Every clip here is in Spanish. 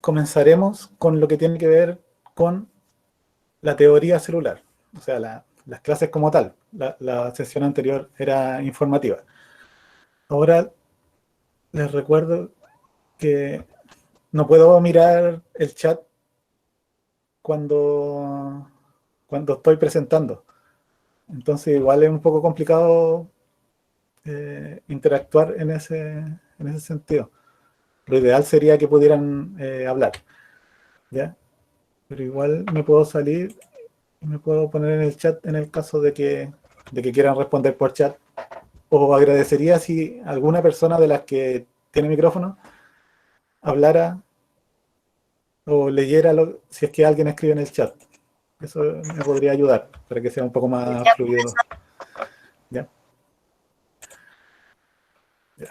comenzaremos con lo que tiene que ver con la teoría celular, o sea, las clases como tal. La sesión anterior era informativa. Ahora les recuerdo que no puedo mirar el chat cuando estoy presentando. Entonces igual es un poco complicado interactuar en ese sentido. Lo ideal sería que pudieran hablar, ¿ya? Pero igual me puedo salir y me puedo poner en el chat en el caso de que quieran responder por chat. O agradecería si alguna persona de las que tiene micrófono hablara o leyera si es que alguien escribe en el chat. Eso me podría ayudar para que sea un poco más fluido. ¿Ya? Ya.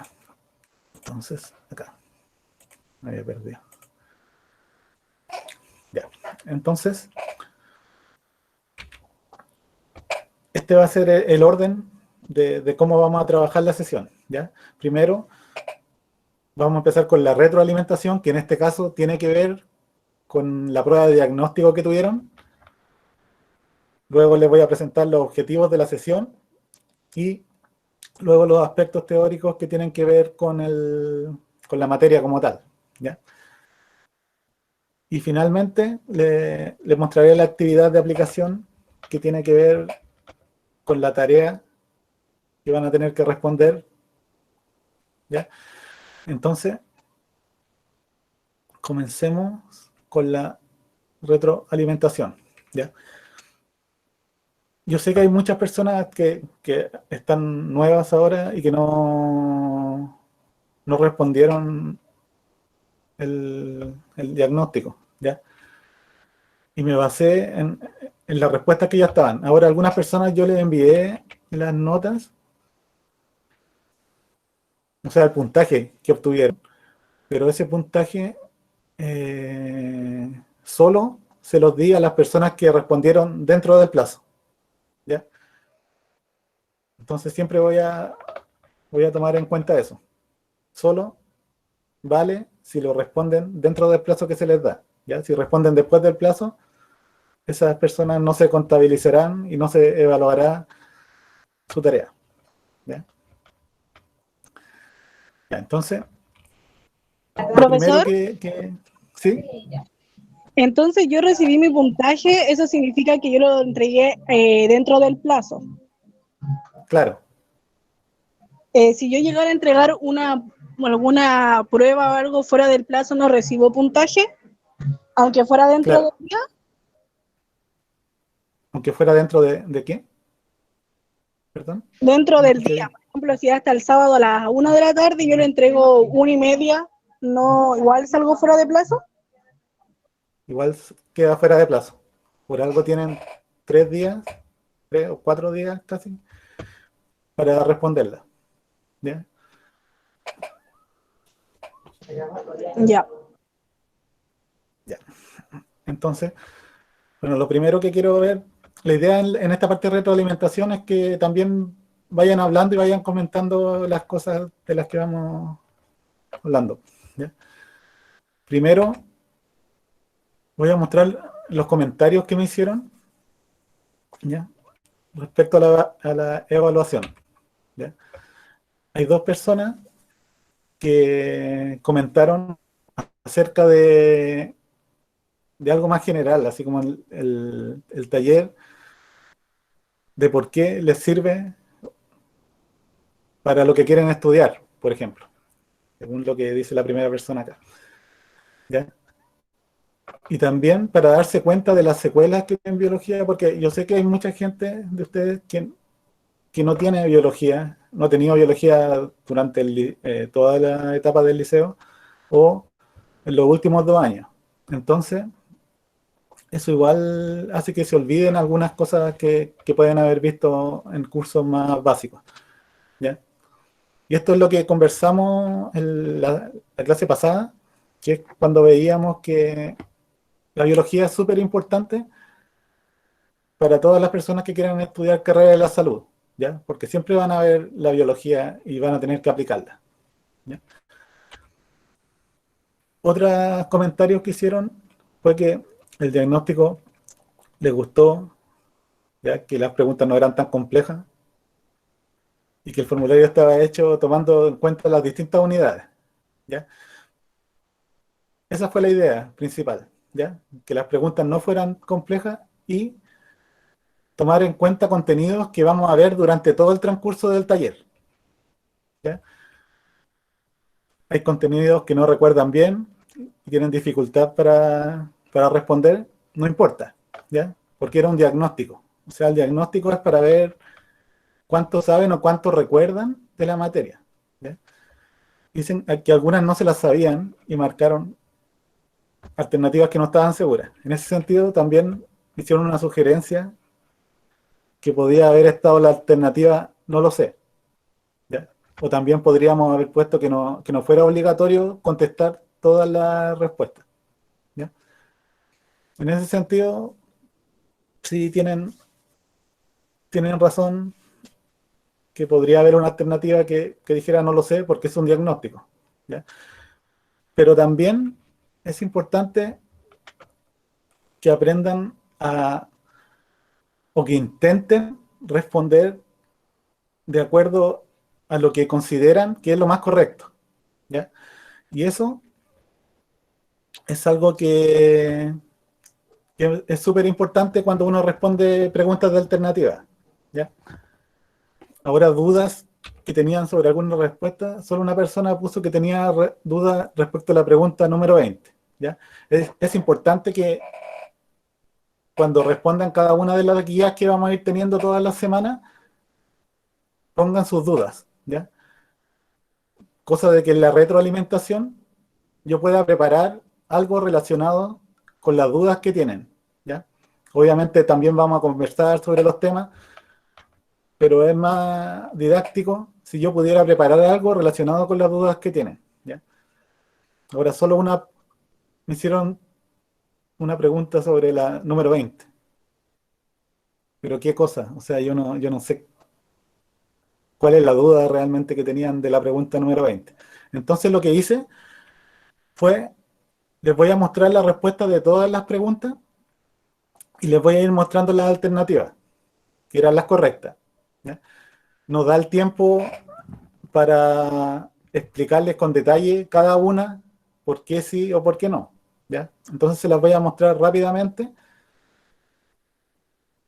Entonces, acá. Me había perdido. Ya. Entonces, este va a ser el orden de cómo vamos a trabajar la sesión. ¿Ya? Primero, vamos a empezar con la retroalimentación, que en este caso tiene que ver con la prueba de diagnóstico que tuvieron. Luego les voy a presentar los objetivos de la sesión y luego los aspectos teóricos que tienen que ver con la materia como tal. ¿Ya? Y finalmente les mostraré la actividad de aplicación que tiene que ver con la tarea que van a tener que responder. ¿Ya? Entonces, comencemos con la retroalimentación. ¿Ya? Yo sé que hay muchas personas que están nuevas ahora y que no respondieron el diagnóstico, ¿ya? Y me basé en las respuestas que ya estaban. Ahora, a algunas personas yo les envié las notas, o sea, el puntaje que obtuvieron, pero ese puntaje solo se los di a las personas que respondieron dentro del plazo, ¿ya? Entonces siempre voy a tomar en cuenta eso. Solo vale si lo responden dentro del plazo que se les da, ¿ya? Si responden después del plazo, esas personas no se contabilizarán y no se evaluará su tarea, ¿ya? Ya, entonces, lo primero Profesor, que ¿sí? entonces yo recibí mi puntaje, eso significa que yo lo entregué dentro del plazo. Claro, Si yo llegara a entregar alguna prueba o algo fuera del plazo, no recibo puntaje, aunque fuera dentro del claro. día. Aunque fuera dentro de ¿qué? Perdón, Dentro no del escuché día, bien. por ejemplo, si hasta el sábado a las 1 de la tarde y yo le entrego 1:30, no, igual salgo fuera de plazo. Igual queda fuera de plazo. Por algo tienen 3 días, 3 o 4 días casi, para responderla, ¿ya? Ya. Ya. Entonces, bueno, lo primero que quiero ver, la idea en esta parte de retroalimentación es que también vayan hablando y vayan comentando las cosas de las que vamos hablando, ¿ya? Primero, voy a mostrar los comentarios que me hicieron, ¿ya? Respecto a la evaluación, ¿ya? Hay dos personas que comentaron acerca de algo más general, así como el taller, de por qué les sirve para lo que quieren estudiar, por ejemplo, según lo que dice la primera persona acá, ¿ya? Y también para darse cuenta de las secuelas que tiene biología, porque yo sé que hay mucha gente de ustedes que no tiene biología, no ha tenido biología durante toda la etapa del liceo o en los últimos 2 años. Entonces, eso igual hace que se olviden algunas cosas que pueden haber visto en cursos más básicos, ¿ya? Y esto es lo que conversamos en la clase pasada, que es cuando veíamos que la biología es súper importante para todas las personas que quieran estudiar carrera de la salud, ¿ya? Porque siempre van a ver la biología y van a tener que aplicarla, ¿ya? Otros comentarios que hicieron fue que el diagnóstico les gustó, ya que las preguntas no eran tan complejas y que el formulario estaba hecho tomando en cuenta las distintas unidades, ¿ya? Esa fue la idea principal, ¿ya? Que las preguntas no fueran complejas y tomar en cuenta contenidos que vamos a ver durante todo el transcurso del taller, ¿ya? Hay contenidos que no recuerdan bien y tienen dificultad para responder, no importa, ¿ya? Porque era un diagnóstico. O sea, el diagnóstico es para ver cuánto saben o cuánto recuerdan de la materia, ¿ya? Dicen que algunas no se las sabían y marcaron alternativas que no estaban seguras. En ese sentido, también hicieron una sugerencia que podía haber estado la alternativa, no lo sé, ¿ya? O también podríamos haber puesto que no fuera obligatorio contestar todas las respuestas, ¿ya? En ese sentido, sí tienen razón que podría haber una alternativa que dijera no lo sé porque es un diagnóstico, ¿ya? Pero también es importante que aprendan o que intenten responder de acuerdo a lo que consideran que es lo más correcto, ¿ya? Y eso es algo que es súper importante cuando uno responde preguntas de alternativa, ¿ya? Ahora, dudas que tenían sobre alguna respuesta, solo una persona puso que tenía dudas respecto a la pregunta número 20, ¿ya? Es importante que cuando respondan cada una de las guías que vamos a ir teniendo todas las semanas, pongan sus dudas, ¿ya? Cosa de que en la retroalimentación yo pueda preparar algo relacionado con las dudas que tienen, ¿ya? Obviamente también vamos a conversar sobre los temas, pero es más didáctico si yo pudiera preparar algo relacionado con las dudas que tienen, ¿ya? Ahora me hicieron una pregunta sobre la número 20, pero ¿qué cosa? O sea, yo no sé cuál es la duda realmente que tenían de la pregunta número 20. Entonces lo que hice fue, les voy a mostrar la respuesta de todas las preguntas y les voy a ir mostrando las alternativas, que eran las correctas, ¿ya? Nos da el tiempo para explicarles con detalle cada una por qué sí o por qué no, ¿ya? Entonces se las voy a mostrar rápidamente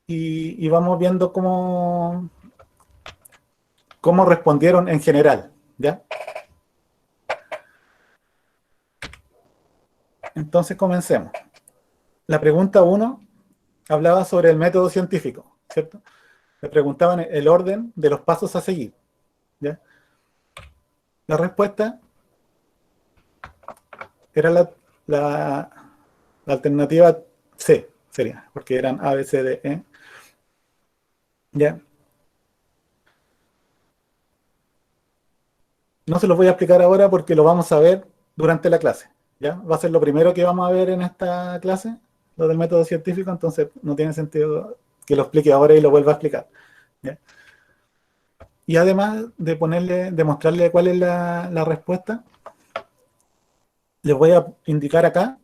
y vamos viendo cómo respondieron en general, ¿ya? Entonces comencemos. La pregunta uno hablaba sobre el método científico, ¿cierto? Me preguntaban el orden de los pasos a seguir, ¿ya? La respuesta era la alternativa C, sería, porque eran A, B, C, D, E, ¿ya? No se los voy a explicar ahora porque lo vamos a ver durante la clase, ¿ya? Va a ser lo primero que vamos a ver en esta clase, lo del método científico, entonces no tiene sentido que lo explique ahora y lo vuelva a explicar, ¿ya? Y además de mostrarle cuál es la respuesta, les voy a indicar acá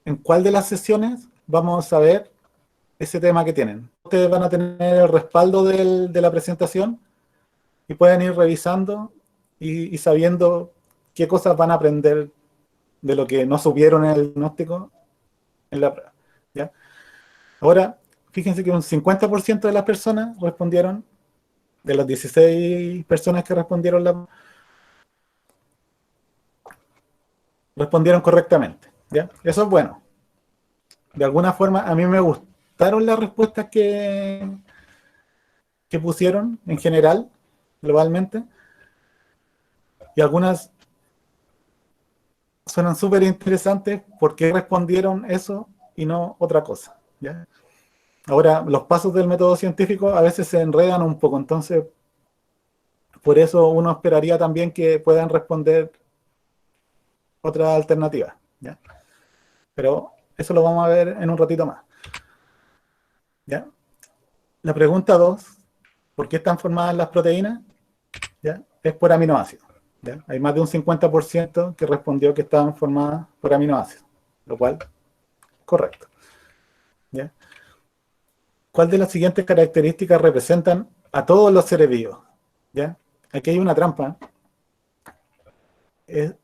en cuál de las sesiones vamos a ver ese tema que tienen. Ustedes van a tener el respaldo de la presentación y pueden ir revisando y sabiendo qué cosas van a aprender de lo que no supieron en el diagnóstico en la prueba, ¿ya? Ahora, fíjense que un 50% de las personas respondieron, de las 16 personas que respondieron correctamente, ¿ya? Eso es bueno. De alguna forma, a mí me gustaron las respuestas que pusieron en general, globalmente, y algunas suenan súper interesantes porque respondieron eso y no otra cosa, ¿ya? Ahora, los pasos del método científico a veces se enredan un poco, entonces por eso uno esperaría también que puedan responder otras alternativas, ¿ya? Pero eso lo vamos a ver en un ratito más, ¿ya? La pregunta 2, ¿por qué están formadas las proteínas? ¿Ya? Es por aminoácidos, ¿ya? Hay más de un 50% que respondió que estaban formadas por aminoácidos, lo cual, correcto. ¿Ya? ¿Cuál de las siguientes características representan a todos los seres vivos? ¿Ya? Aquí hay una trampa. Es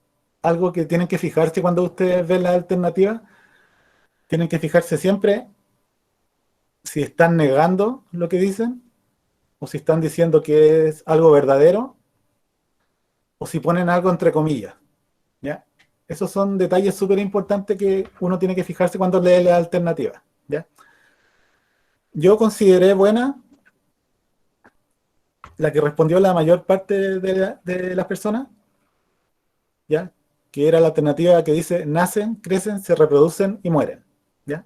algo que tienen que fijarse cuando ustedes ven las alternativas. Tienen que fijarse siempre si están negando lo que dicen o si están diciendo que es algo verdadero o si ponen algo entre comillas. ¿Ya? Esos son detalles súper importantes que uno tiene que fijarse cuando lee las alternativas. ¿Ya? Yo consideré buena la que respondió la mayor parte de las personas, ¿ya? Que era la alternativa que dice nacen, crecen, se reproducen y mueren. ¿Ya?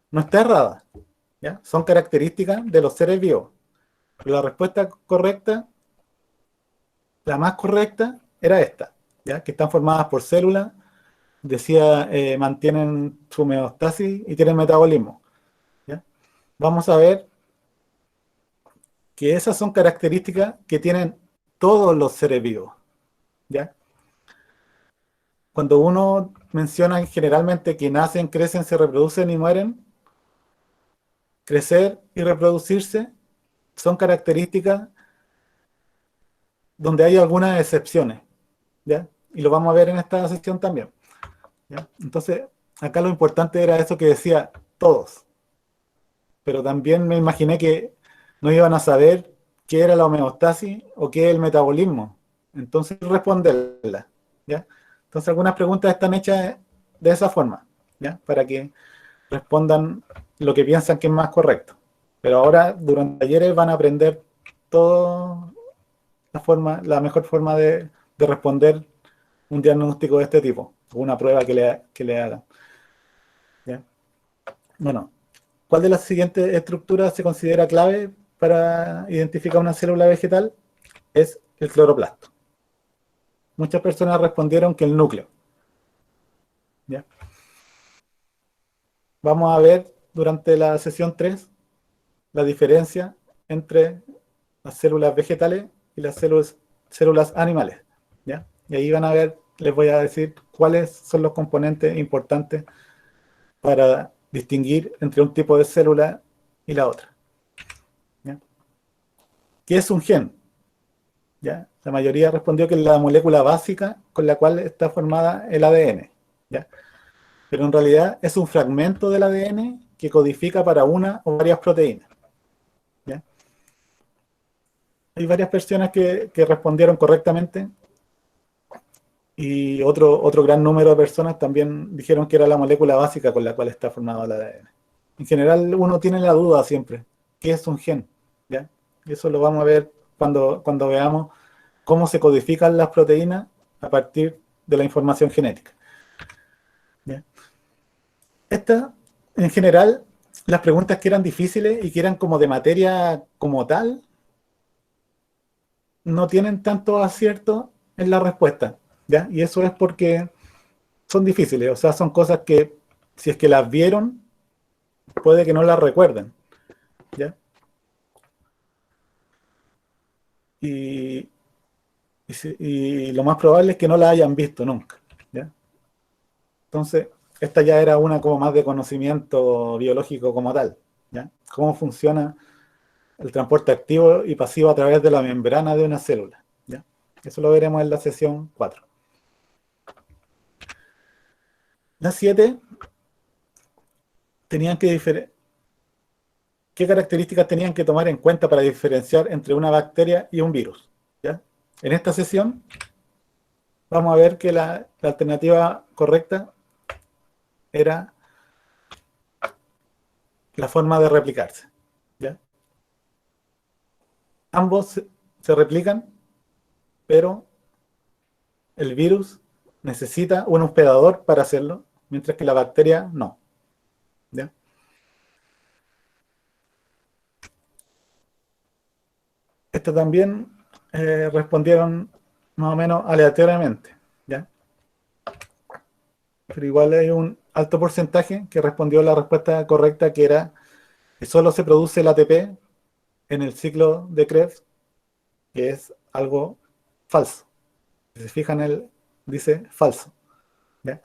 No está errada. ¿Ya? Son características de los seres vivos. Pero la respuesta correcta, la más correcta, era esta, ¿ya? Que están formadas por células, decía, mantienen su homeostasis y tienen metabolismo. ¿Ya? Vamos a ver que esas son características que tienen todos los seres vivos. ¿Ya? Cuando uno menciona generalmente que nacen, crecen, se reproducen y mueren, crecer y reproducirse son características donde hay algunas excepciones, ¿ya? Y lo vamos a ver en esta sección también, ¿ya? Entonces, acá lo importante era eso que decía todos, pero también me imaginé que no iban a saber qué era la homeostasis o qué es el metabolismo, entonces responderla, ¿ya? Entonces algunas preguntas están hechas de esa forma, ¿ya? Para que respondan lo que piensan que es más correcto. Pero ahora, durante talleres, van a aprender toda la mejor forma de responder un diagnóstico de este tipo, o una prueba que le hagan. ¿Ya? Bueno, ¿cuál de las siguientes estructuras se considera clave para identificar una célula vegetal? Es el cloroplasto. Muchas personas respondieron que el núcleo. ¿Ya? Vamos a ver durante la sesión 3 la diferencia entre las células vegetales y las células animales. ¿Ya? Y ahí van a ver, les voy a decir cuáles son los componentes importantes para distinguir entre un tipo de célula y la otra. ¿Ya? ¿Qué es un gen? ¿Ya? La mayoría respondió que es la molécula básica con la cual está formada el ADN. ¿Ya? Pero en realidad es un fragmento del ADN que codifica para una o varias proteínas. ¿Ya? Hay varias personas que respondieron correctamente y otro gran número de personas también dijeron que era la molécula básica con la cual está formado el ADN. En general uno tiene la duda siempre, ¿qué es un gen? ¿Ya? Y eso lo vamos a ver cuando veamos cómo se codifican las proteínas a partir de la información genética. ¿Ya? Esta, en general, las preguntas que eran difíciles y que eran como de materia como tal, no tienen tanto acierto en la respuesta, ¿ya? Y eso es porque son difíciles, o sea, son cosas que si es que las vieron, puede que no las recuerden, ¿ya? Y, y lo más probable es que no las hayan visto nunca, ¿ya? Entonces, esta ya era una como más de conocimiento biológico como tal, ¿ya? Cómo funciona el transporte activo y pasivo a través de la membrana de una célula, ¿ya? Eso lo veremos en la sesión 4. Las 7 tenían que ¿qué características tenían que tomar en cuenta para diferenciar entre una bacteria y un virus? ¿Ya? En esta sesión vamos a ver que la alternativa correcta era la forma de replicarse. ¿Ya? Ambos se replican, pero el virus necesita un hospedador para hacerlo, mientras que la bacteria no. ¿Ya? Esto también respondieron más o menos aleatoriamente. ¿Ya? Pero igual hay un alto porcentaje que respondió la respuesta correcta, que era que solo se produce el ATP en el ciclo de Krebs, que es algo falso. Si se fijan, dice falso. ¿Ya?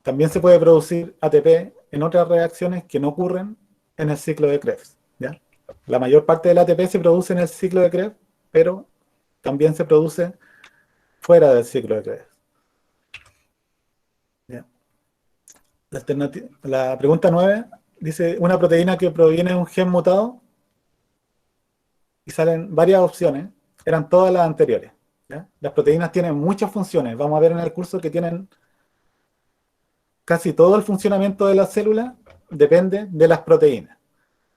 También se puede producir ATP en otras reacciones que no ocurren en el ciclo de Krebs. ¿Ya? La mayor parte del ATP se produce en el ciclo de Krebs, pero también se produce fuera del ciclo de Krebs. ¿Ya? La pregunta 9 dice, una proteína que proviene de un gen mutado, y salen varias opciones, eran todas las anteriores. ¿Ya? Las proteínas tienen muchas funciones, vamos a ver en el curso que tienen casi todo el funcionamiento de las células depende de las proteínas.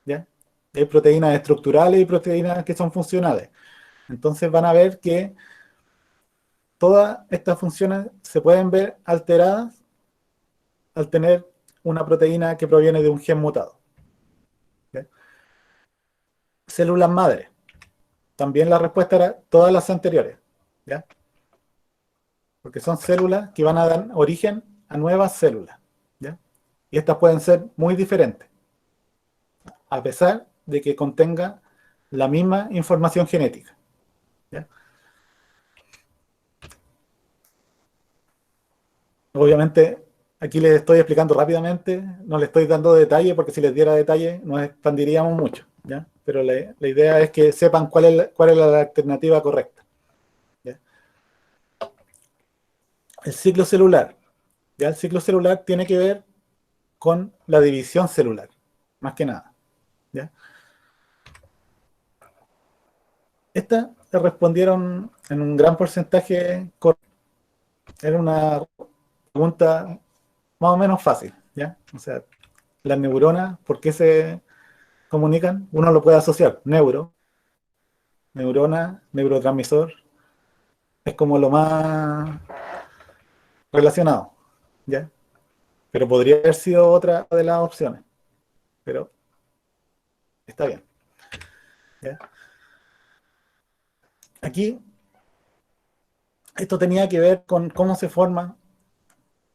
¿Ya? Hay proteínas estructurales y proteínas que son funcionales. Entonces van a ver que todas estas funciones se pueden ver alteradas al tener una proteína que proviene de un gen mutado. ¿Ya? Células madre. También la respuesta era todas las anteriores. ¿Ya? Porque son células que van a dar origen a nuevas células. ¿Ya? Y estas pueden ser muy diferentes, a pesar de que contenga la misma información genética. ¿Ya? Obviamente, aquí les estoy explicando rápidamente, no les estoy dando detalle, porque si les diera detalle nos expandiríamos mucho. ¿Ya? Pero la idea es que sepan cuál es la alternativa correcta. ¿Ya? El ciclo celular. ¿Ya? El ciclo celular tiene que ver con la división celular, más que nada. ¿Ya? Esta le respondieron en un gran porcentaje. Era una pregunta más o menos fácil, ¿ya? O sea, las neuronas, ¿por qué se comunican? Uno lo puede asociar. Neurona, neurotransmisor, es como lo más relacionado, ¿ya? Pero podría haber sido otra de las opciones, pero está bien, ¿ya? Aquí, esto tenía que ver con cómo se forma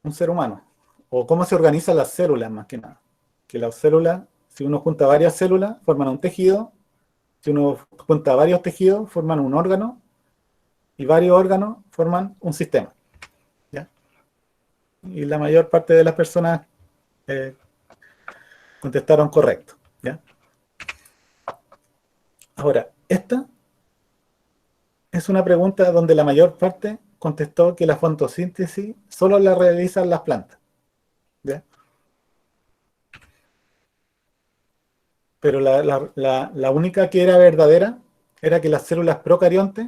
un ser humano, o cómo se organizan las células, más que nada. Que las células, si uno junta varias células, forman un tejido. Si uno junta varios tejidos, forman un órgano, y varios órganos forman un sistema. ¿Ya? Y la mayor parte de las personas eh, contestaron correcto. ¿Ya? Ahora, esta es una pregunta donde la mayor parte contestó que la fotosíntesis solo la realizan las plantas. ¿Ya? Pero la única que era verdadera era que las células procariontes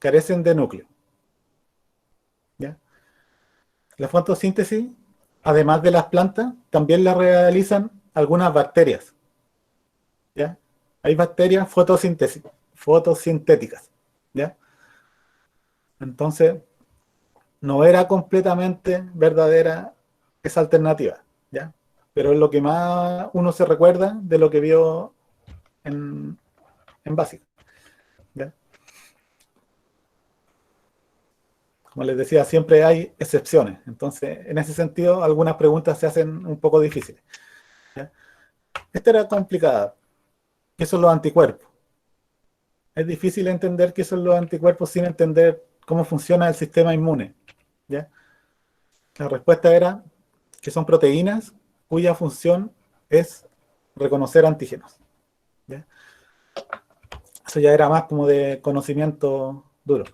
carecen de núcleo. ¿Ya? La fotosíntesis, además de las plantas, también la realizan algunas bacterias. ¿Ya? Hay bacterias fotosintéticas. ¿Ya? Entonces, no era completamente verdadera esa alternativa. ¿Ya? Pero es lo que más uno se recuerda de lo que vio en, en básica. ¿Ya? Como les decía, siempre hay excepciones. Entonces, en ese sentido, algunas preguntas se hacen un poco difíciles. ¿Ya? Esta era complicada. ¿Qué son los anticuerpos? Es difícil entender qué son los anticuerpos sin entender cómo funciona el sistema inmune. ¿Ya? La respuesta era que son proteínas cuya función es reconocer antígenos. ¿Ya? Eso ya era más como de conocimiento duro.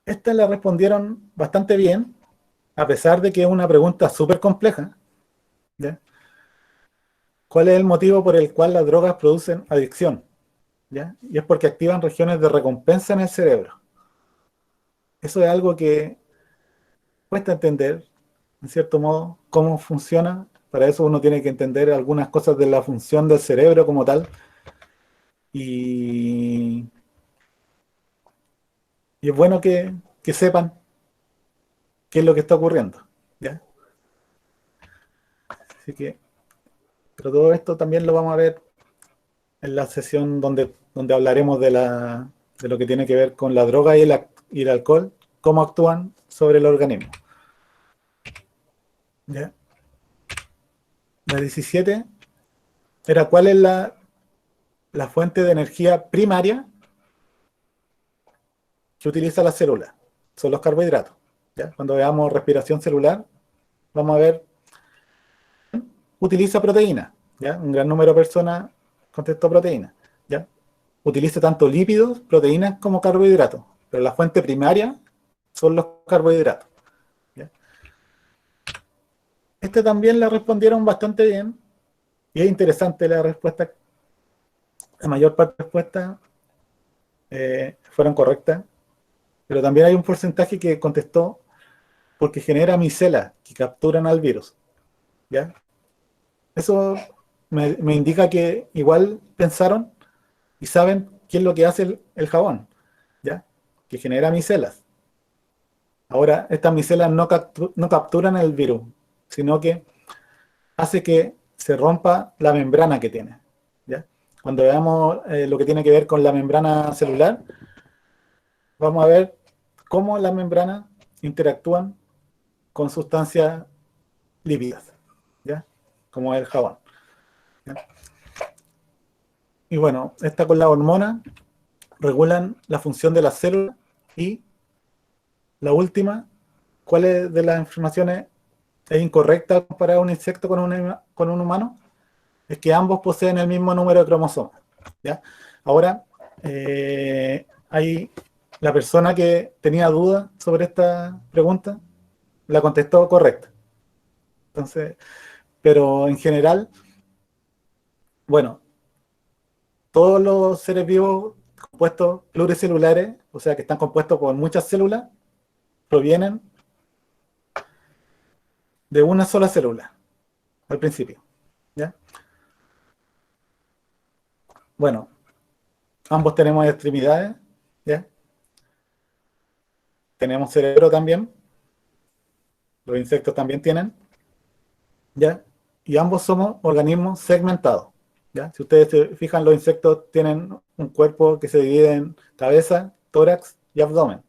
Esta la respondieron bastante bien, a pesar de que es una pregunta súper compleja. ¿Ya? ¿Cuál es el motivo por el cual las drogas producen adicción? ¿Ya? Y es porque activan regiones de recompensa en el cerebro. Eso es algo que cuesta entender, en cierto modo, cómo funciona. Para eso uno tiene que entender algunas cosas de la función del cerebro como tal. Y, y es bueno que sepan qué es lo que está ocurriendo. ¿Ya? Así que, pero todo esto también lo vamos a ver en la sesión donde hablaremos de lo que tiene que ver con la droga y el alcohol, cómo actúan sobre el organismo. ¿Ya? La 17 era cuál es la fuente de energía primaria que utiliza la célula, son los carbohidratos. ¿Ya? Cuando veamos respiración celular, vamos a ver, utiliza proteína, ¿ya? Un gran número de personas contestó proteína, ¿ya? Utiliza tanto lípidos, proteínas como carbohidratos, pero la fuente primaria son los carbohidratos, ¿ya? Este también la respondieron bastante bien, y es interesante la respuesta. La mayor parte de las respuestas fueron correctas, pero también hay un porcentaje que contestó porque genera micelas que capturan al virus, ¿ya? Eso me indica que igual pensaron y saben qué es lo que hace el jabón, ¿ya? Que genera micelas. Ahora, estas micelas no capturan el virus, sino que hace que se rompa la membrana que tiene, ¿ya? Cuando veamos lo que tiene que ver con la membrana celular, vamos a ver cómo las membranas interactúan con sustancias lípidas, ¿ya? Como el jabón, ¿ya? Y bueno, esta con la hormona regulan la función de las células. Y la última, ¿cuál de las informaciones es incorrecta al comparar un insecto con un humano? Es que ambos poseen el mismo número de cromosomas, ¿ya? Ahora, hay la persona que tenía dudas sobre esta pregunta, la contestó correcta. Entonces, pero en general, bueno, todos los seres vivos compuestos pluricelulares, o sea, que están compuestos por muchas células, provienen de una sola célula al principio, ¿ya? Bueno, ambos tenemos extremidades, ¿ya? Tenemos cerebro también, los insectos también tienen, ¿ya? Y ambos somos organismos segmentados, ¿ya? Si ustedes se fijan, los insectos tienen un cuerpo que se divide en cabeza, tórax y abdomen.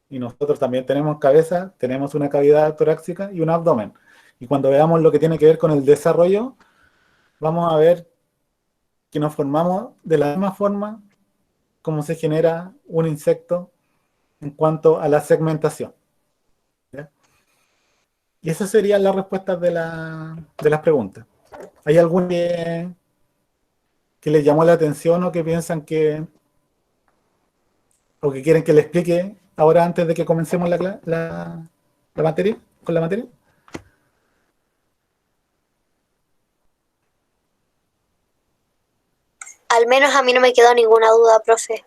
Y nosotros también tenemos cabeza, tenemos una cavidad torácica y un abdomen. Y cuando veamos lo que tiene que ver con el desarrollo, vamos a ver que nos formamos de la misma forma como se genera un insecto en cuanto a la segmentación, ¿ya? Y esas serían las respuestas de las preguntas. ¿Hay algún que les llamó la atención o que piensan o que quieren que le explique ahora antes de que comencemos la materia, con la materia? Al menos a mí no me quedó ninguna duda, profe.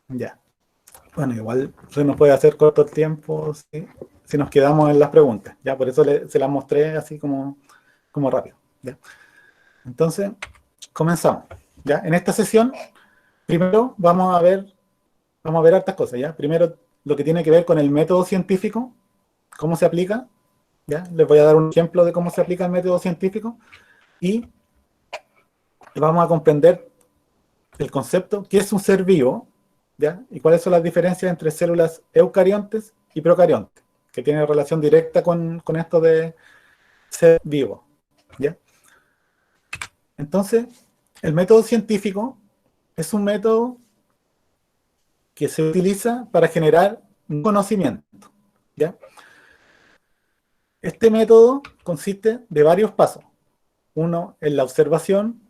Ya. Bueno, igual se nos puede hacer corto el tiempo si nos quedamos en las preguntas, ya, por eso se las mostré así como rápido, ¿ya? Entonces, comenzamos, ¿ya? En esta sesión, primero vamos a ver hartas cosas, ¿ya? Primero, lo que tiene que ver con el método científico, cómo se aplica, ¿ya? Les voy a dar un ejemplo de cómo se aplica el método científico y vamos a comprender el concepto, qué es un ser vivo, ¿ya? Y cuáles son las diferencias entre células eucariontes y procariontes, que tienen relación directa con esto de ser vivo, ¿ya? Entonces, el método científico es un método que se utiliza para generar un conocimiento, ¿ya? Este método consiste de varios pasos. Uno es la observación,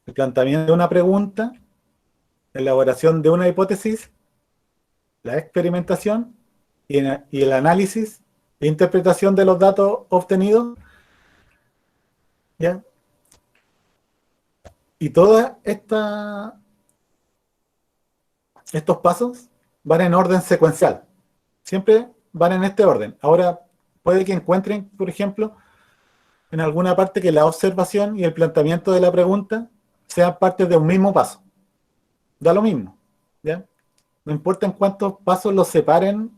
el planteamiento de una pregunta, la elaboración de una hipótesis, la experimentación y el análisis e interpretación de los datos obtenidos, ¿ya? Y todos estos pasos van en orden secuencial. Siempre van en este orden. Ahora, puede que encuentren, por ejemplo, en alguna parte que la observación y el planteamiento de la pregunta sean parte de un mismo paso. Da lo mismo, ¿ya? No importa en cuántos pasos los separen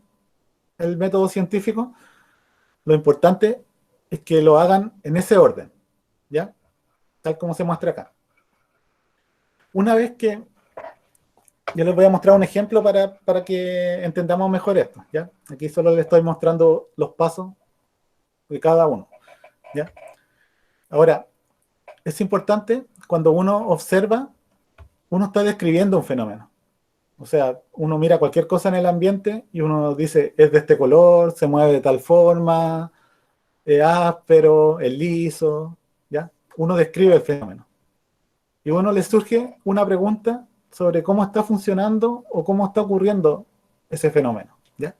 el método científico, lo importante es que lo hagan en ese orden, ¿ya? Tal como se muestra acá. Una vez que yo les voy a mostrar un ejemplo para que entendamos mejor esto, ¿ya? Aquí solo les estoy mostrando los pasos de cada uno, ¿ya? Ahora, es importante, cuando uno observa, uno está describiendo un fenómeno, O sea, uno mira cualquier cosa en el ambiente y uno dice, es de este color, se mueve de tal forma, es áspero, es liso, ¿ya? Uno describe el fenómeno. Y a uno le surge una pregunta sobre cómo está funcionando o cómo está ocurriendo ese fenómeno, ¿ya?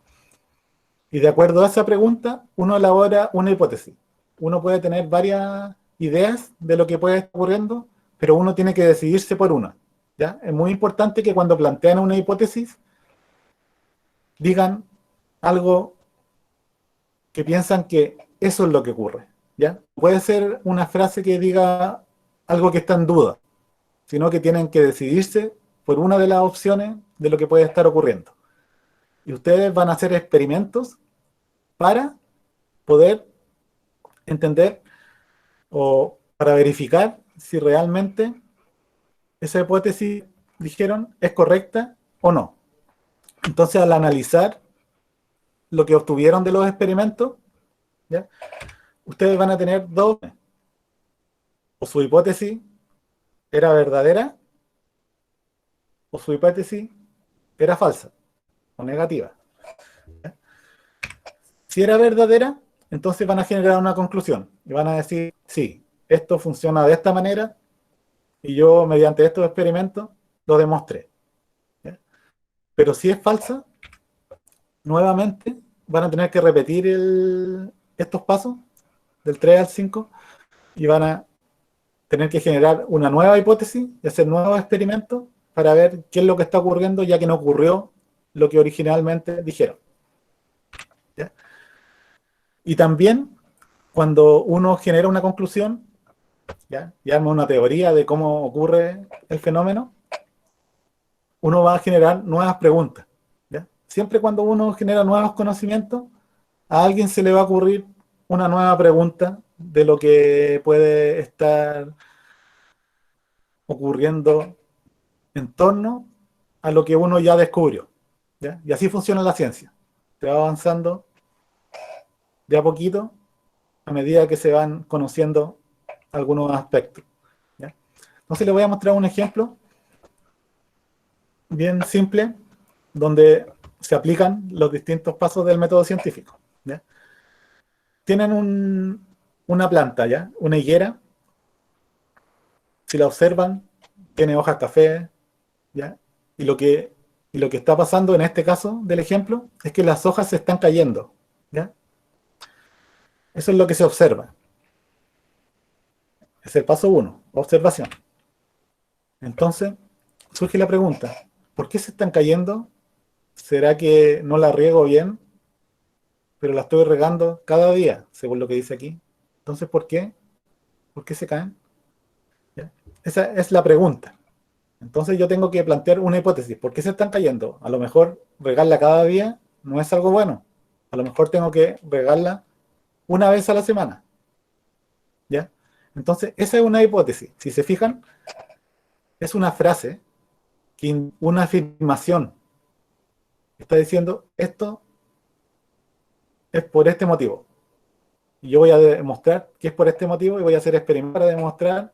Y de acuerdo a esa pregunta, uno elabora una hipótesis. Uno puede tener varias ideas de lo que puede estar ocurriendo, pero uno tiene que decidirse por una, ¿ya? Es muy importante que cuando plantean una hipótesis, digan algo que piensan que eso es lo que ocurre, ¿ya? Puede ser una frase que diga algo que está en duda, sino que tienen que decidirse por una de las opciones de lo que puede estar ocurriendo. Y ustedes van a hacer experimentos para poder entender o para verificar si realmente esa hipótesis, dijeron, es correcta o no. Entonces, al analizar lo que obtuvieron de los experimentos, ¿ya? Ustedes van a tener dos: o su hipótesis era verdadera, o su hipótesis era falsa o negativa. ¿Ya? Si era verdadera, entonces van a generar una conclusión y van a decir, sí, esto funciona de esta manera y yo mediante estos experimentos lo demostré. ¿Ya? Pero si es falsa, nuevamente van a tener que repetir estos pasos del 3 al 5 y van a tener que generar una nueva hipótesis y hacer nuevos experimentos para ver qué es lo que está ocurriendo, ya que no ocurrió lo que originalmente dijeron. ¿Ya? Y también, cuando uno genera una conclusión, ¿ya? Y arma una teoría de cómo ocurre el fenómeno, uno va a generar nuevas preguntas. ¿Ya? Siempre cuando uno genera nuevos conocimientos, a alguien se le va a ocurrir una nueva pregunta de lo que puede estar ocurriendo en torno a lo que uno ya descubrió. ¿Ya? Y así funciona la ciencia. Se va avanzando de a poquito a medida que se van conociendo algunos aspectos. ¿Ya? Entonces les voy a mostrar un ejemplo bien simple donde se aplican los distintos pasos del método científico. ¿Ya? Tienen una planta, ¿ya? Una higuera. Si la observan, tiene hojas café, ¿ya? Y lo que está pasando en este caso del ejemplo es que las hojas se están cayendo, ¿ya? Eso es lo que se observa. Es el paso 1, observación. Entonces, surge la pregunta, ¿por qué se están cayendo? ¿Será que no la riego bien? Pero la estoy regando cada día, según lo que dice aquí. Entonces, ¿por qué? ¿Por qué se caen? ¿Ya? Esa es la pregunta. Entonces yo tengo que plantear una hipótesis. ¿Por qué se están cayendo? A lo mejor regarla cada día no es algo bueno. A lo mejor tengo que regarla una vez a la semana. ¿Ya? Entonces, esa es una hipótesis. Si se fijan, es una frase, una afirmación. Está diciendo, esto es por este motivo. Y yo voy a demostrar que es por este motivo y voy a hacer experimentos para demostrar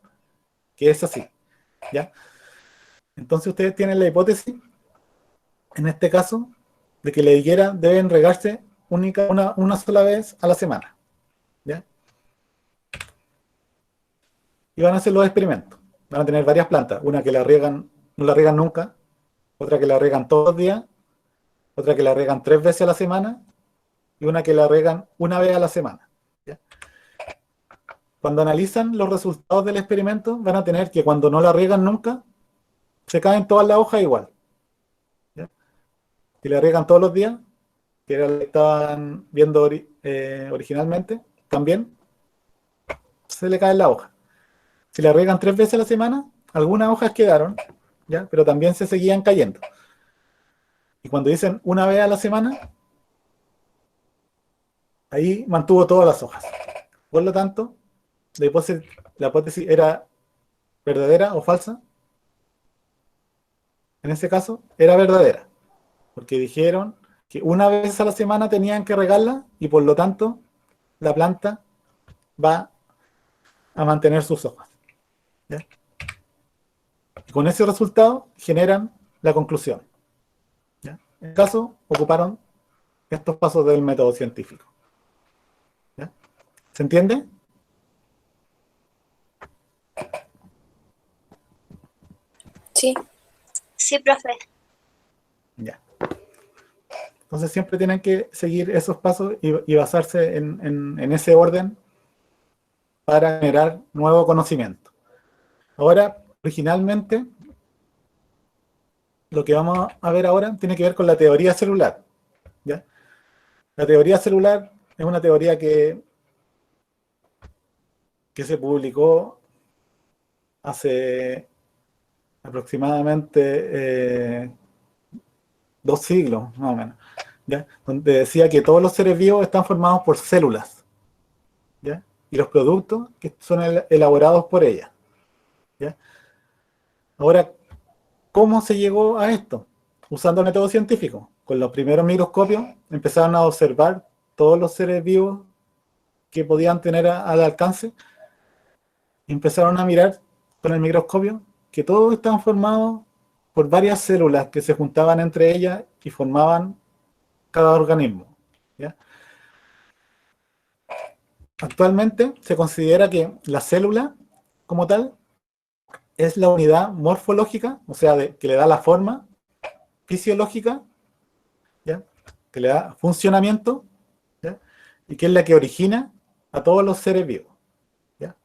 que es así. ¿Ya? Entonces ustedes tienen la hipótesis, en este caso, de que la higuera deben regarse una sola vez a la semana. ¿Ya? Y van a hacer los experimentos. Van a tener varias plantas. Una que la riegan, no la riegan nunca, otra que la riegan todos los días, otra que la riegan 3 veces a la semana y una que la riegan una vez a la semana. ¿Ya? Cuando analizan los resultados del experimento, van a tener que cuando no la riegan nunca, se caen todas las hojas igual. ¿Ya? Si la riegan todos los días, que era lo que estaban viendo originalmente, también se le cae la hoja. Si la riegan 3 veces a la semana, algunas hojas quedaron, ¿ya? Pero también se seguían cayendo. Y cuando dicen una vez a la semana, ahí mantuvo todas las hojas. Por lo tanto, la hipótesis era verdadera o falsa. En ese caso, era verdadera, porque dijeron que una vez a la semana tenían que regarla y por lo tanto la planta va a mantener sus hojas. ¿Ya? Y con ese resultado generan la conclusión. En este caso, ocuparon estos pasos del método científico. ¿Ya? ¿Se entiende? Sí. Sí, profe. Ya. Entonces siempre tienen que seguir esos pasos y basarse en ese orden para generar nuevo conocimiento. Ahora, originalmente, lo que vamos a ver ahora tiene que ver con la teoría celular. ¿Ya? La teoría celular es una teoría que se publicó hace aproximadamente 2 siglos, más o menos, ¿ya? Donde decía que todos los seres vivos están formados por células, ¿ya? Y los productos que son elaborados por ellas, ¿ya? Ahora, ¿cómo se llegó a esto? Usando el método científico. Con los primeros microscopios empezaron a observar todos los seres vivos que podían tener al alcance y empezaron a mirar con el microscopio que todos estaban formados por varias células que se juntaban entre ellas y formaban cada organismo, ¿ya? Actualmente se considera que la célula, como tal, es la unidad morfológica, o sea, que le da la forma fisiológica, ¿ya? Que le da funcionamiento, ¿ya? Y que es la que origina a todos los seres vivos, ¿ya?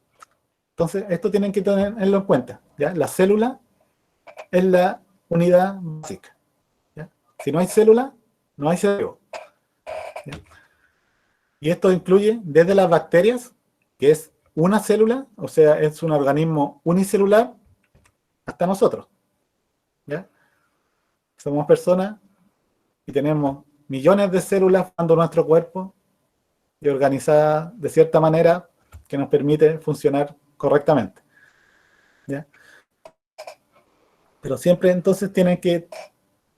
Entonces, esto tienen que tenerlo en cuenta, ¿ya? La célula es la unidad básica, ¿ya? Si no hay célula, no hay ser vivo, ¿ya? Y esto incluye desde las bacterias, que es una célula, o sea, es un organismo unicelular, hasta nosotros, ¿ya? Somos personas y tenemos millones de células formando nuestro cuerpo y organizadas de cierta manera que nos permite funcionar correctamente, ¿ya? Pero siempre entonces tienen que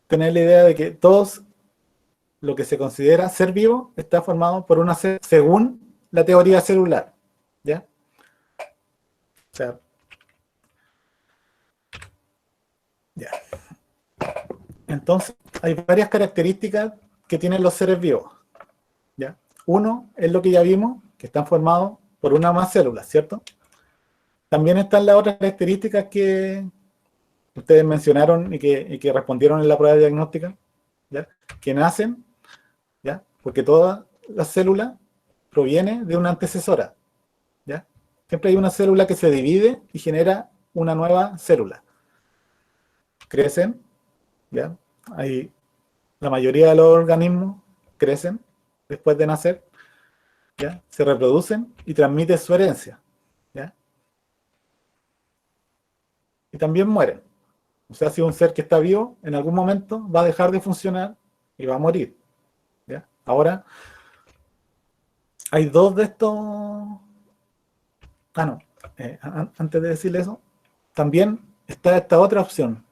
tener la idea de que todos lo que se considera ser vivo está formado por una célula según la teoría celular, ¿ya? O sea, ya. Entonces, hay varias características que tienen los seres vivos, ¿ya? Uno es lo que ya vimos, que están formados por una o más células, ¿cierto? También están las otras características que ustedes mencionaron y que respondieron en la prueba diagnóstica, ¿ya? Que nacen, ¿ya? Porque toda la célula proviene de una antecesora, ¿ya? Siempre hay una célula que se divide y genera una nueva célula. Crecen, ¿ya? La mayoría de los organismos crecen después de nacer, ¿ya? Se reproducen y transmiten su herencia, ¿ya? Y también mueren. O sea, si un ser que está vivo, en algún momento va a dejar de funcionar y va a morir, ¿ya? Ahora, hay dos de estos... Ah, no. Antes de decirle eso, también está esta otra opción,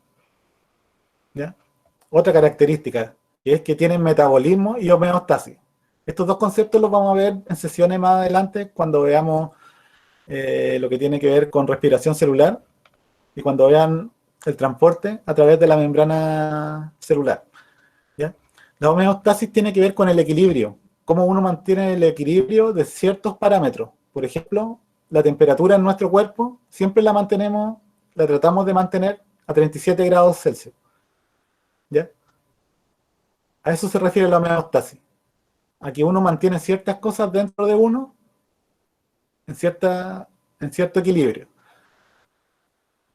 ¿ya? Otra característica, que es que tienen metabolismo y homeostasis. Estos dos conceptos los vamos a ver en sesiones más adelante cuando veamos lo que tiene que ver con respiración celular y cuando vean el transporte a través de la membrana celular, ¿ya? La homeostasis tiene que ver con el equilibrio, cómo uno mantiene el equilibrio de ciertos parámetros. Por ejemplo, la temperatura en nuestro cuerpo siempre la mantenemos, la tratamos de mantener a 37 grados Celsius, ¿ya? A eso se refiere la homeostasis, a que uno mantiene ciertas cosas dentro de uno en cierto equilibrio.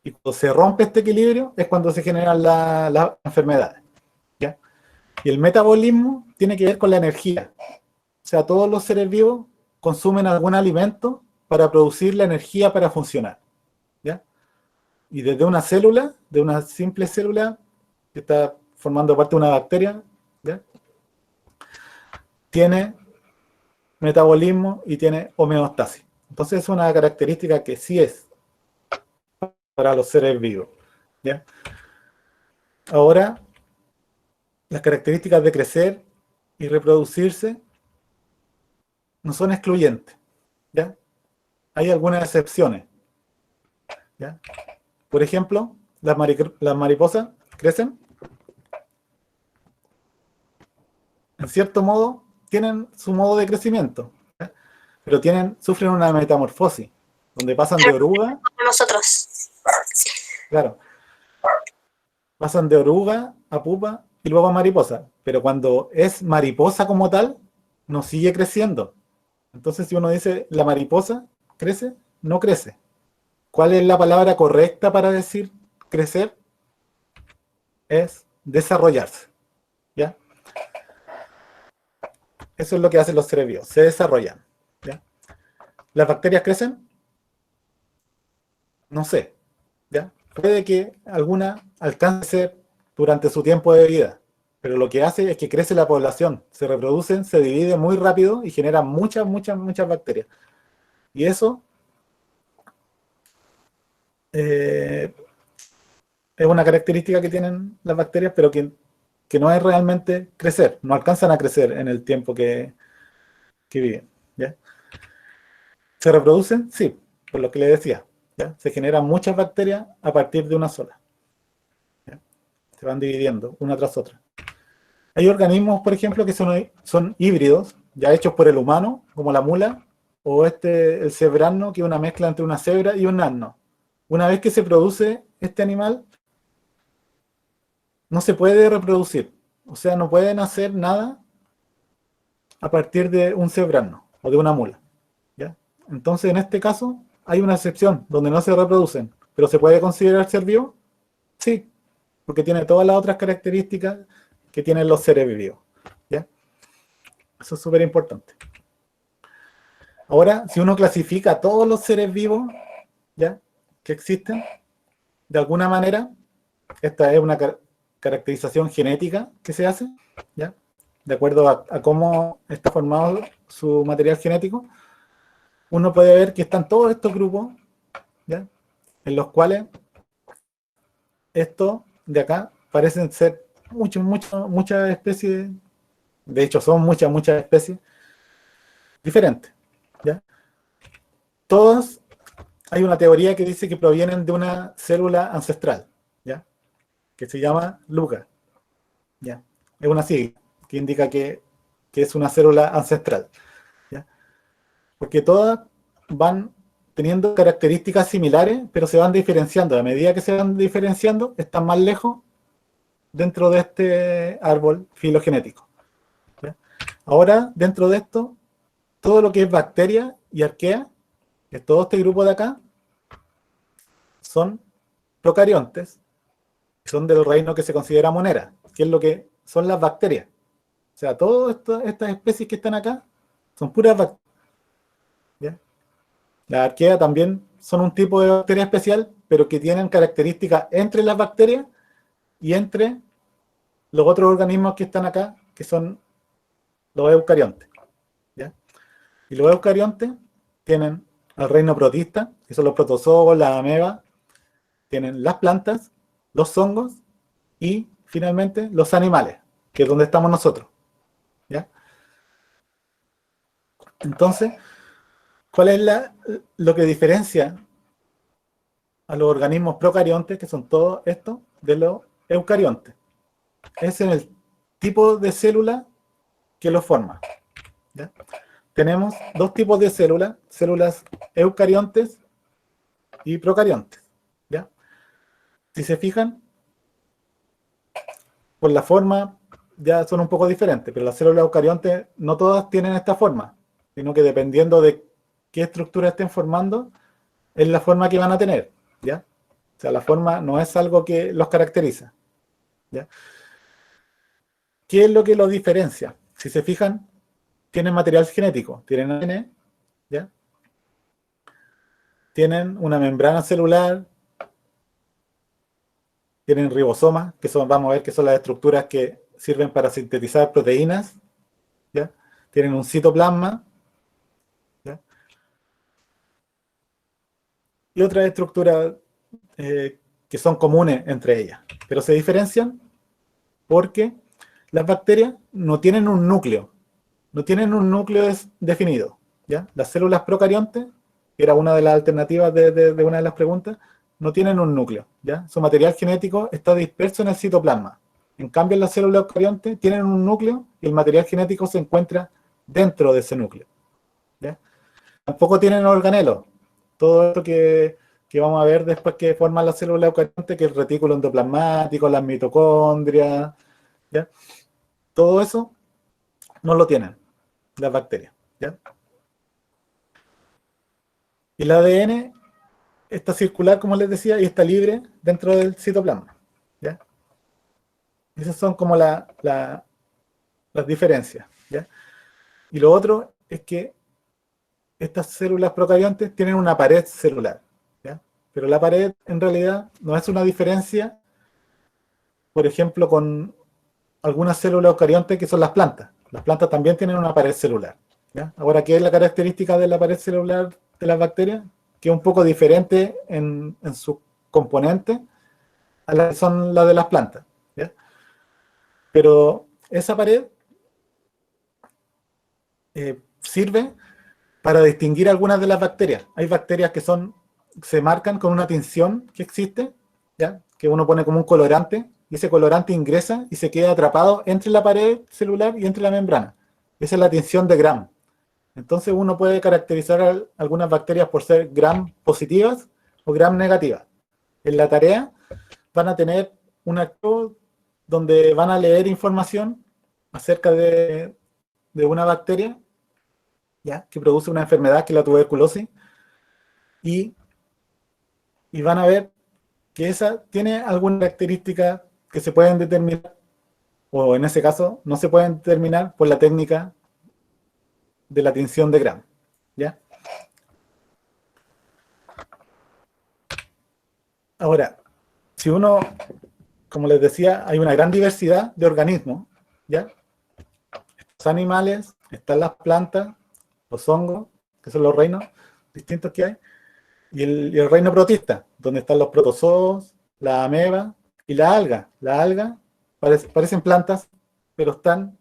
Y cuando se rompe este equilibrio es cuando se generan las enfermedades, ¿ya? Y el metabolismo tiene que ver con la energía. O sea, todos los seres vivos consumen algún alimento para producir la energía para funcionar, ¿ya? Y desde una célula, de una simple célula que está formando parte de una bacteria, ¿ya? Tiene metabolismo y tiene homeostasis. Entonces es una característica que sí es para los seres vivos, ¿ya? Ahora, las características de crecer y reproducirse no son excluyentes, ¿ya? Hay algunas excepciones, ¿ya? Por ejemplo, las mariposas crecen en cierto modo, tienen su modo de crecimiento, ¿ya? Pero sufren una metamorfosis, donde pasan de oruga, Nosotros. claro, pasan de oruga a pupa y luego a mariposa. Pero cuando es mariposa como tal, no sigue creciendo. Entonces, si uno dice la mariposa crece, no crece. ¿Cuál es la palabra correcta para decir crecer? Es desarrollarse, ¿ya? Eso es lo que hacen los seres vivos, se desarrollan, ¿ya? ¿Las bacterias crecen? No sé, ¿ya? Puede que alguna alcance a ser durante su tiempo de vida, pero lo que hace es que crece la población, se reproducen, se dividen muy rápido y generan muchas, muchas, muchas bacterias. Y eso es una característica que tienen las bacterias, pero que no es realmente crecer, no alcanzan a crecer en el tiempo que viven, ¿ya? ¿Se reproducen? Sí, por lo que le decía, ¿ya? Se generan muchas bacterias a partir de una sola, ¿ya? Se van dividiendo una tras otra. Hay organismos, por ejemplo, que son híbridos, ya hechos por el humano, como la mula, o el cebrano, que es una mezcla entre una cebra y un asno. Una vez que se produce este animal, no se puede reproducir. O sea, no pueden hacer nada a partir de un cebrano o de una mula, ¿ya? Entonces, en este caso, hay una excepción donde no se reproducen, pero ¿se puede considerar ser vivo? Sí, porque tiene todas las otras características que tienen los seres vivos, ¿ya? Eso es súper importante. Ahora, si uno clasifica a todos los seres vivos, ¿ya?, que existen, de alguna manera, esta es una caracterización genética que se hace, ¿ya?, de acuerdo a cómo está formado su material genético, uno puede ver que están todos estos grupos, ¿ya?, en los cuales estos de acá parecen ser muchas especies, de hecho son muchas especies diferentes, ¿ya? Todas, hay una teoría que dice que provienen de una célula ancestral, ¿ya?, que se llama LUCA, ¿ya? Es una sigla que indica que es una célula ancestral, ¿ya? Porque todas van teniendo características similares, pero se van diferenciando. A medida que se van diferenciando, están más lejos dentro de este árbol filogenético, ¿ya? Ahora, dentro de esto, todo lo que es bacteria y arquea, que es todo este grupo de acá, son procariontes, son del reino que se considera monera, que es lo que son las bacterias. O sea, todas estas especies que están acá son puras bacterias, ¿ya? Las arqueas también son un tipo de bacteria especial, pero que tienen características entre las bacterias y entre los otros organismos que están acá, que son los eucariontes, ¿ya? Y los eucariontes tienen el reino protista, que son los protozoos, las amebas, tienen las plantas, los hongos y finalmente los animales, que es donde estamos nosotros, ¿ya? Entonces, ¿cuál es lo que diferencia a los organismos procariontes, que son todos estos, de los eucariontes? Es en el tipo de célula que los forma, ¿ya? Tenemos dos tipos de células eucariontes y procariontes, ¿ya? Si se fijan, por la forma ya son un poco diferentes, pero las células eucariontes no todas tienen esta forma, sino que dependiendo de qué estructura estén formando, es la forma que van a tener, ¿ya? O sea, la forma no es algo que los caracteriza, ¿ya? ¿Qué es lo que los diferencia? Si se fijan, tienen material genético, tienen ADN, ¿ya? Tienen una membrana celular, tienen ribosomas, que son, vamos a ver, que son las estructuras que sirven para sintetizar proteínas, ¿ya? Tienen un citoplasma, ¿ya? Y otras estructuras que son comunes entre ellas, pero se diferencian porque las bacterias no tienen un núcleo, definido, ¿ya? Las células procariontes, que era una de las alternativas de una de las preguntas, no tienen un núcleo, ¿ya? Su material genético está disperso en el citoplasma, En cambio, las células eucariontes tienen un núcleo y el material genético se encuentra dentro de ese núcleo. ¿Ya? Tampoco tienen organelos. Todo esto que vamos a ver después que forman las células eucariontes, que es el retículo endoplasmático, las mitocondrias, ¿ya? Todo eso no lo tienen las bacterias. ¿Ya? Y el ADN está circular, como les decía, y está libre dentro del citoplasma. ¿Ya? Esas son como las diferencias. ¿Ya? Y lo otro es que estas células procariontes tienen una pared celular. ¿Ya? Pero la pared en realidad no es una diferencia, por ejemplo, con algunas células eucariontes que son las plantas. Las plantas también tienen una pared celular. ¿Ya? Ahora, ¿qué es la característica de la pared celular de las bacterias? Que es un poco diferente en sus componentes a las que son las de las plantas. ¿Ya? Pero esa pared sirve para distinguir algunas de las bacterias. Hay bacterias que se marcan con una tinción que existe, ¿ya? Que uno pone como un colorante, y ese colorante ingresa y se queda atrapado entre la pared celular y entre la membrana. Esa es la tinción de Gram. Entonces uno puede caracterizar algunas bacterias por ser Gram positivas o Gram negativas. En la tarea van a tener un acto donde van a leer información acerca de una bacteria, ¿ya? Que produce una enfermedad que es la tuberculosis, y van a ver que esa tiene alguna característica que se pueden determinar, o en ese caso no se pueden determinar por la técnica de la tinción de Gram. ¿Ya? Ahora, si uno, como les decía, hay una gran diversidad de organismos, ¿ya? Los animales, están las plantas, los hongos, que son los reinos distintos que hay, y el reino protista, donde están los protozoos, la ameba y la alga. Las algas parecen plantas, pero están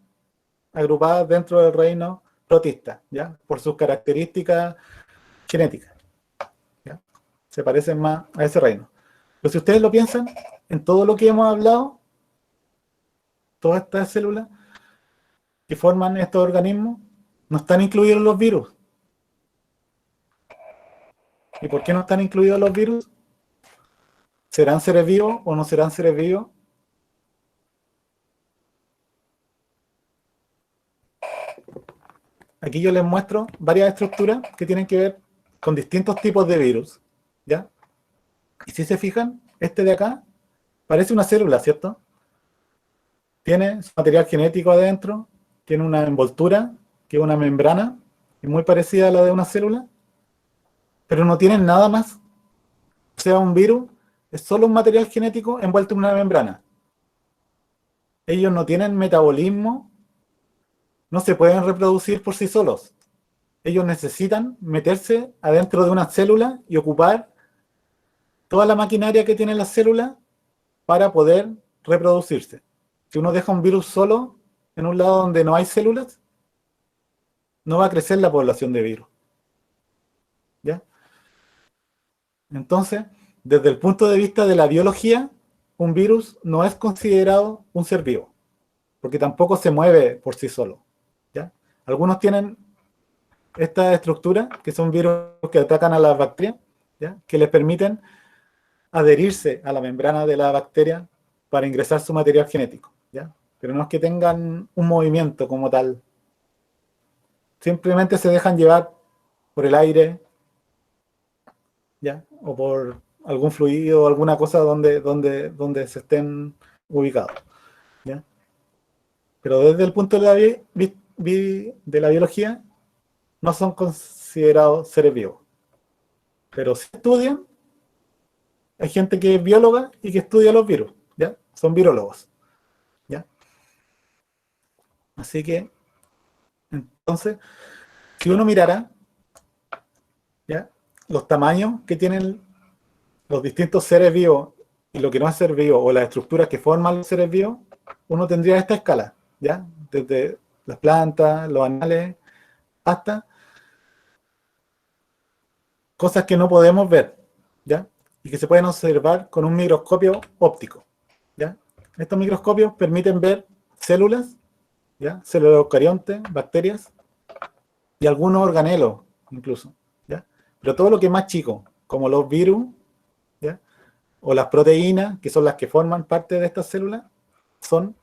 agrupadas dentro del reino protista, ¿ya? Por sus características genéticas, ¿ya? Se parecen más a ese reino. Pero si ustedes lo piensan, en todo lo que hemos hablado, todas estas células que forman estos organismos, no están incluidos los virus. ¿Y por qué no están incluidos los virus? ¿Serán seres vivos o no serán seres vivos? Aquí yo les muestro varias estructuras que tienen que ver con distintos tipos de virus, ¿ya? Y si se fijan, este de acá parece una célula, ¿cierto? Tiene su material genético adentro, tiene una envoltura, que es una membrana, y muy parecida a la de una célula, pero no tienen nada más. O sea, un virus es solo un material genético envuelto en una membrana. Ellos no tienen metabolismo, no se pueden reproducir por sí solos. Ellos necesitan meterse adentro de una célula y ocupar toda la maquinaria que tienen las células para poder reproducirse. Si uno deja un virus solo en un lado donde no hay células, no va a crecer la población de virus. ¿Ya? Entonces, desde el punto de vista de la biología, un virus no es considerado un ser vivo, porque tampoco se mueve por sí solo. ¿Ya? Algunos tienen esta estructura, que son virus que atacan a las bacterias, ¿ya? Que les permiten adherirse a la membrana de la bacteria para ingresar su material genético, ¿ya? Pero no es que tengan un movimiento como tal. Simplemente se dejan llevar por el aire, ¿ya? O por algún fluido o alguna cosa donde se estén ubicados, ¿ya? Pero desde el punto de de la biología, no son considerados seres vivos. Pero si estudian, hay gente que es bióloga y que estudia los virus, ¿ya? Son virólogos, ¿ya? Así que, entonces, si uno mirara, ¿ya? Los tamaños que tienen los distintos seres vivos y lo que no es ser vivo, o las estructuras que forman los seres vivos, uno tendría esta escala, ¿ya? Desde las plantas, los animales, hasta cosas que no podemos ver, ¿ya? Y que se pueden observar con un microscopio óptico, ¿ya? Estos microscopios permiten ver células, ¿ya? Células eucariontes, bacterias y algunos organelos incluso, ¿ya? Pero todo lo que es más chico, como los virus, ¿ya? O las proteínas, que son las que forman parte de estas células, son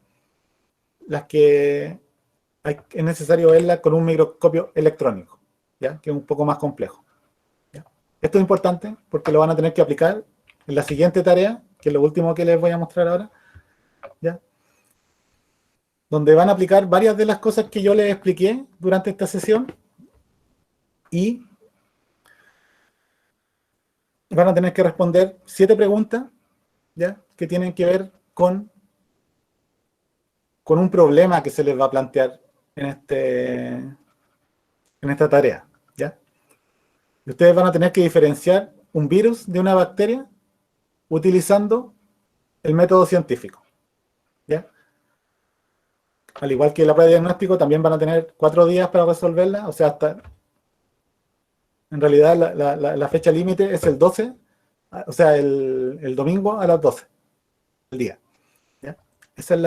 las que es necesario verlas con un microscopio electrónico, ¿ya? Que es un poco más complejo, ¿ya? Esto es importante porque lo van a tener que aplicar en la siguiente tarea, que es lo último que les voy a mostrar ahora, ¿ya? Donde van a aplicar varias de las cosas que yo les expliqué durante esta sesión y van a tener que responder 7 preguntas, ¿ya? Que tienen que ver con un problema que se les va a plantear en esta tarea, ¿ya? Y ustedes van a tener que diferenciar un virus de una bacteria utilizando el método científico, ¿ya? Al igual que la prueba de diagnóstico, también van a tener 4 días para resolverla, o sea, en realidad la fecha límite es el 12, o sea, el domingo a las 12 del día, ¿ya? Ese es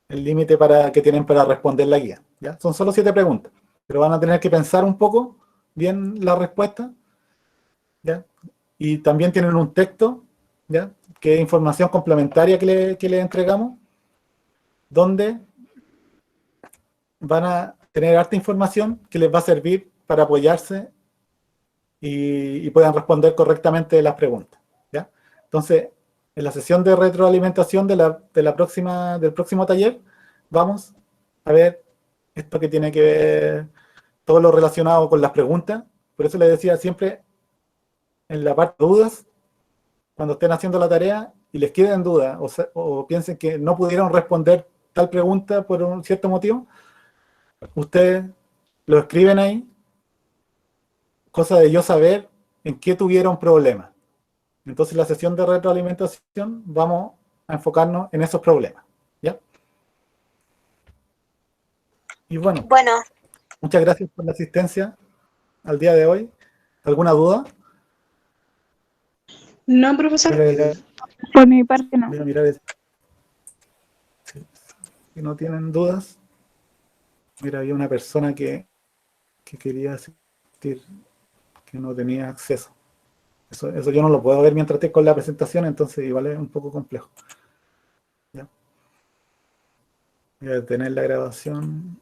el límite que tienen para responder la guía, ¿ya? Son solo 7 preguntas, pero van a tener que pensar un poco bien la respuesta, ¿ya? Y también tienen un texto, ¿ya? Que es información complementaria que le entregamos, donde van a tener harta información que les va a servir para apoyarse y puedan responder correctamente las preguntas, ¿ya? Entonces, en la sesión de retroalimentación del próximo taller, vamos a ver esto que tiene que ver todo lo relacionado con las preguntas. Por eso les decía siempre, en la parte de dudas, cuando estén haciendo la tarea y les queden dudas o piensen que no pudieron responder tal pregunta por un cierto motivo, ustedes lo escriben ahí, cosa de yo saber en qué tuvieron problemas. Entonces, en la sesión de retroalimentación vamos a enfocarnos en esos problemas, ¿ya? Y bueno, Bueno, muchas gracias por la asistencia al día de hoy. ¿Alguna duda? No, profesor, Voy por mi parte no. a mirar si no tienen dudas. Mira, había una persona que quería asistir, que no tenía acceso. Eso yo no lo puedo ver mientras esté con la presentación, entonces igual es un poco complejo. ¿Ya? Voy a detener la grabación.